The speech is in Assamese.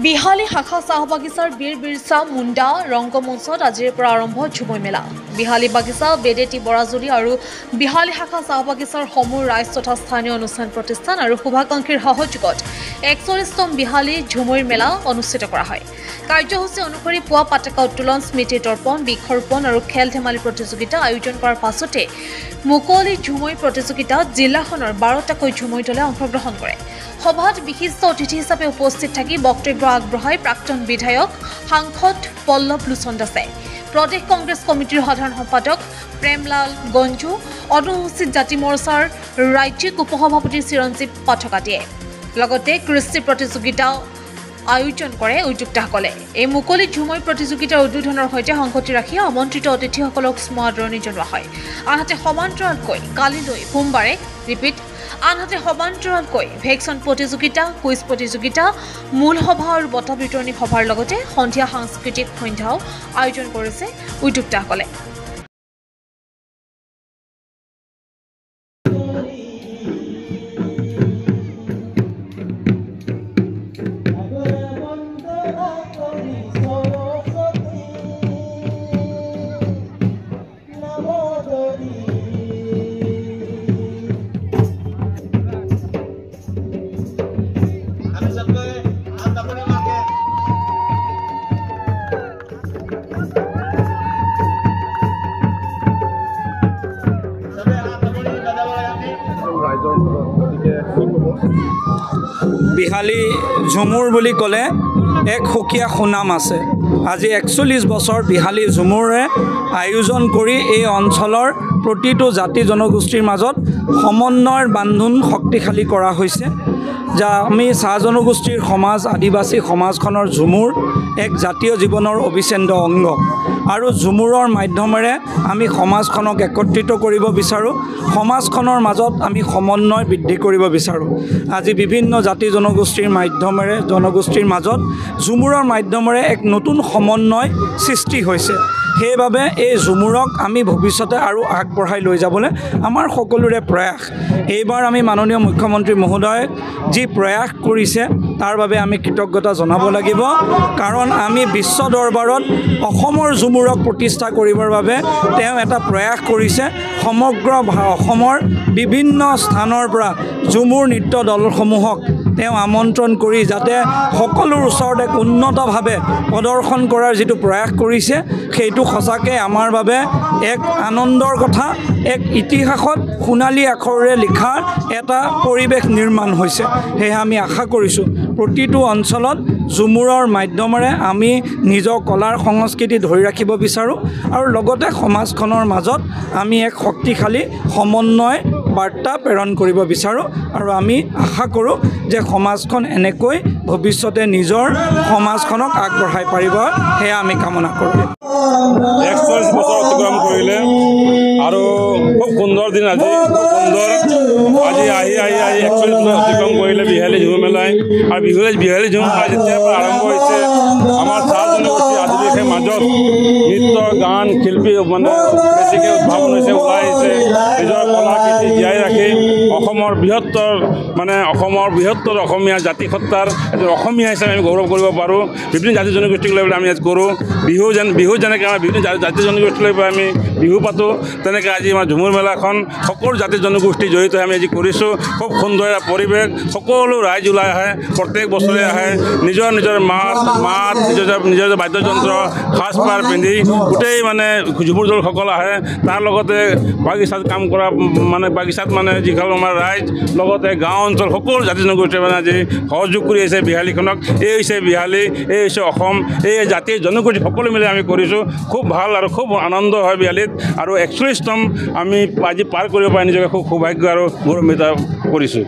বিহালী শাখা চাহ বাগিচাৰ বীৰ বিৰছা মুণ্ডা ৰংগমঞ্চত আজিৰ পৰা আৰম্ভ ঝুমুৰ মেলা। বিহালী বাগিচা, বেদেতি বৰাজুলি আৰু বিহালী শাখা চাহ বাগিচাৰ সমূহ ৰাইজ তথা স্থানীয় অনুষ্ঠান প্ৰতিষ্ঠান আৰু শুভাকাংক্ষীৰ সহযোগত ৪১তম বিহালী ঝুমুৰ মেলা অনুষ্ঠিত কৰা হয়। কাৰ্যসূচী অনুসৰি পুৱা পতাকা উত্তোলন, স্মৃতি তৰ্পণ, বৃক্ষৰোপণ আৰু খেল ধেমালি প্ৰতিযোগিতা আয়োজন কৰাৰ পাছতে মুকলি ঝুমুৰ প্ৰতিযোগিতাত জিলাখনৰ ১২টাকৈ ঝুমুৰ দলে অংশগ্ৰহণ কৰে। সভাত বিশিষ্ট অতিথি হিচাপে উপস্থিত থাকি বক্তব্য আগবঢ়াই প্ৰাক্তন বিধায়ক সাংসদ পল্লৱ লোচন দাসে, প্ৰদেশ কংগ্ৰেছ কমিটিৰ সাধাৰণ সম্পাদক প্ৰেমলাল গঞ্জু, অনুসূচিত জাতি মৰ্চাৰ ৰাজ্যিক উপসভাপতি চিৰঞ্জীৱ পাঠকাটিয়ে লগতে কৃষি প্ৰতিযোগিতা আয়োজন কৰে উদ্যোক্তাসকলে। এই মুকলি ঝুমুৰ প্ৰতিযোগিতাৰ উদ্বোধনৰ সৈতে সংগতি ৰাখি আমন্ত্ৰিত অতিথিসকলক স্মৰণ আদৰণি জনোৱা হয়। আনহাতে সমান্তৰালকৈ কালিলৈ সোমবাৰে ভেকচন প্ৰতিযোগিতা, কুইজ প্ৰতিযোগিতা, মূল সভা আৰু বঁটা বিতৰণী সভাৰ লগতে সন্ধিয়া সাংস্কৃতিক সন্ধ্যাও আয়োজন কৰিছে উদ্যোক্তাসকলে। বিহালী ঝুমুৰ বুলি ক'লে এক সুকীয়া সুনাম আছে। আজি ৪১ বছৰ বিহালী ঝুমুৰে আয়োজন কৰি এই অঞ্চলৰ প্ৰতিটো জাতি জনগোষ্ঠীৰ মাজত সমন্বয়ৰ বান্ধোন শক্তিশালী কৰা হৈছে। যা আমি চাহ জনগোষ্ঠীৰ সমাজ, আদিবাসী সমাজখনৰ ঝুমুৰ এক জাতীয় জীৱনৰ অবিচ্ছেদ্য অংগ আৰু ঝুমুৰৰ মাধ্যমেৰে আমি সমাজখনক একত্ৰিত কৰিব বিচাৰোঁ, সমাজখনৰ মাজত আমি সমন্বয় বৃদ্ধি কৰিব বিচাৰোঁ। আজি বিভিন্ন জাতি জনগোষ্ঠীৰ মাজত ঝুমুৰৰ মাধ্যমেৰে এক নতুন সমন্বয় সৃষ্টি হৈছে। সেইবাবে এই ঝুমুৰক আমি ভৱিষ্যতে আৰু আগবঢ়াই লৈ যাবলৈ আমাৰ সকলোৰে প্ৰয়াস। এইবাৰ আমি মাননীয় মুখ্যমন্ত্ৰী মহোদয়ক যি প্ৰয়াস কৰিছে তাৰ বাবে আমি কৃতজ্ঞতা জনাব লাগিব, কাৰণ আমি বিশ্ব দৰবাৰত অসমৰ ঝুমুৰক প্ৰতিষ্ঠা কৰিবৰ বাবে তেওঁ এটা প্ৰয়াস কৰিছে। সমগ্ৰ অসমৰ বিভিন্ন স্থানৰ পৰা ঝুমুৰ নৃত্য দলসমূহক তেওঁ আমন্ত্ৰণ কৰি যাতে সকলোৰ ওচৰত এক উন্নতভাৱে প্ৰদৰ্শন কৰাৰ যিটো প্ৰয়াস কৰিছে, সেইটো সঁচাকৈ আমাৰ বাবে এক আনন্দৰ কথা। এক ইতিহাসত সোণালী আখৰেৰে লিখা এটা পৰিৱেশ নিৰ্মাণ হৈছে। সেয়ে আমি আশা কৰিছোঁ প্ৰতিটো অঞ্চলত ঝুমুৰৰ মাধ্যমেৰে আমি নিজৰ কলাৰ সংস্কৃতি ধৰি ৰাখিব বিচাৰোঁ আৰু লগতে সমাজখনৰ মাজত আমি এক শক্তিশালী সমন্বয় বাৰ্তা প্ৰেৰণ কৰিব বিচাৰোঁ। আৰু আমি আশা কৰোঁ যে সমাজখন এনেকৈ ভৱিষ্যতে নিজৰ সমাজখনক আগবঢ়াই পাৰিব, সেয়া আমি কামনা কৰোঁ। ৪১ বছৰ অতিক্ৰম কৰিলে আৰু খুব সুন্দৰ দিন। আজি খুব সুন্দৰ, আজি ৪১ অতিক্ৰম কৰিলে বিহালী ঝুমুৰ মেলাই। আৰু বিহালী ঝুমুৰ মেলা যেতিয়াৰ পৰা আৰম্ভ হৈছে আমাৰ চাহ জনগোষ্ঠী আদিবাসীৰ মাজত নৃত্য, গান, শিল্পী মানে বেছিকৈ উদ্ভাৱন হৈছে, ওলাই আহিছে। নিজৰ কলাকৃতি জীয়াই ৰাখি অসমৰ বৃহত্তৰ অসমীয়া জাতি সত্তাৰ এজন অসমীয়া হিচাপে আমি গৌৰৱ কৰিব পাৰোঁ। বিভিন্ন জাতি জনগোষ্ঠীক লৈ পেলাই আমি ইয়াত কৰোঁ। বিহু যেনেকৈ আমাৰ বিভিন্ন জাতি জনগোষ্ঠী লৈ পেলাই আমি বিহু পাতোঁ, তেনেকৈ আজি আমাৰ ঝুমুৰ মেলাখন সকলো জাতি জনগোষ্ঠী জড়িত হৈ আমি আজি কৰিছোঁ। খুব সুন্দৰ এটা পৰিৱেশ, সকলো ৰাইজ ওলাই আহে, প্ৰত্যেক বছৰে আহে, নিজৰ মাত, নিজৰ বাদ্যযন্ত্ৰ, সাজপাৰ পিন্ধি গোটেই মানে ঝুমুৰ দলসকল আহে। তাৰ লগতে বাগিচাত কাম কৰা বাগিচাত যিসকল আমাৰ ৰাইজ, লগতে গাঁও অঞ্চল সকলো জাতি জনগোষ্ঠীয়ে আজি সহযোগ কৰি আহিছে বিহালীখনক। এই হৈছে বিহালী, এই হৈছে অসম, এই জাতি জনগোষ্ঠী সকলো মিলি আমি কৰিছোঁ। খুব ভাল আৰু খুব আনন্দ হয় বিহালীত। আৰু ৪১তম আমি আজি পাৰ কৰিব পাৰি নিজকে খুব সৌভাগ্য আৰু গৌৰৱান্বিত কৰিছোঁ।